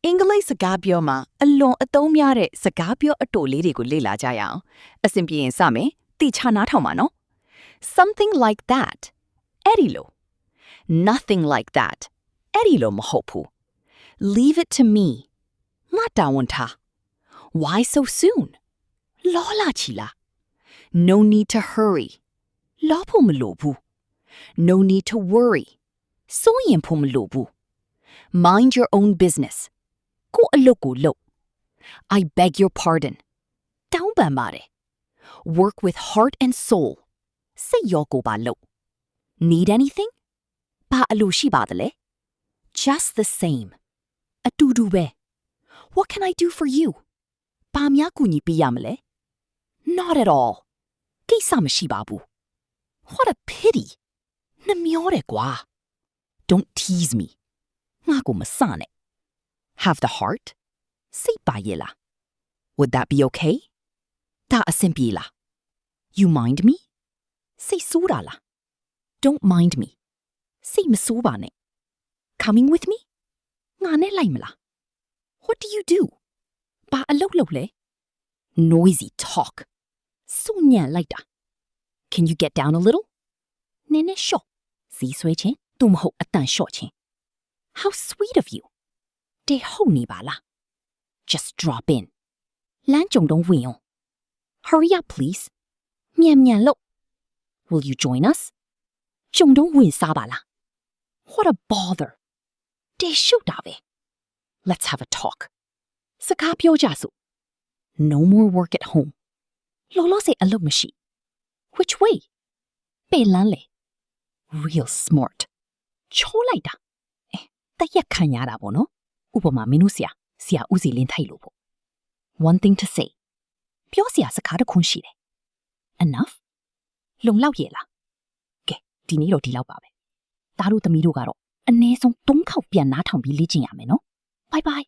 အင်္ဂလိပ်စကားပြောမှာအလွန်အသုံးများတဲ့စကားပြောအတိုလေးတွေကိုလေ့လာကြရအောင်အဆင်ပြေရင်စမယ်တိချနားထောင်ပါနော် something like that အဲ့ဒီလို nothing like that အဲ့ဒီလိုမဟုတ်ဘူး leave it to me ငါတာဝန်ထား why so soon လောလာချီလား no need to hurry လောဖို့မလိုဘူး no need to worry စိုးရင်ဖို့မလိုဘူး mind your own business ကိုအလုပ်ကိုလုပ် I beg your pardon တောင်းပန်ပါတယ် work with heart and soul စိတ်ရောကိုယ်ပါလုပ် need anything ဘာအလိုရှိပါသလဲ just the same အတူတူပဲ what can I do for you ဘာများကူညီပေးရမလဲ not at all ကိစ္စမရှိပါဘူး what a pity နှမျောတယ်ကွာ don't tease me ငါကိုမစနဲ့ have the heart စိတ်ပါရဲ့လား would that be okay ဒါအဆင်ပြေလား you mind me စိတ်ဆိုးတာလား don't mind me စိတ်မဆိုးပါနဲ့ coming with me ငါနဲ့လိုက်မလား what do you do ဘာအလုပ်လုပ်လဲ noisy talk စုညံလိုက်တာ can you get down a little နည်းနည်းလျှော့စီးဆွဲခြင်းသို့မဟုတ်အတန်လျှော့ခြင်း how sweet of you တေဟုတ်နေပါလား just drop in လမ်းကြုံတော့ဝင်အောင် hurry up please မြန်မြန်လုပ် will you join us ကြုံတော့ဝင်စားပါလား what a bother တေရှုပ်တာပဲ let's have a talk စကားပြောကြစို့ no more work at home လောလောဆယ်အလုပ်မရှိ which way ဘယ်လမ်းလဲ real smart ချိုးလိုက်တာတရက်ခံရတာပေါ့နော်ဥပမာမင်းတို့ဆရာဦးစီလင်းထိုက်လို့ပေါ့ one thing to say ပြောစရာစကားတစ်ခွန်းရှိတယ် enough လုံလောက်ရဲ့လားကဲဒီနေ့တော့ဒီလောက်ပါပဲသားတို့သမီးတို့ကတော့အနည်းဆုံး3ခေါက်ပြန်နားထောင်ပြီးလေ့ကျင့်ရမယ်နော် bye bye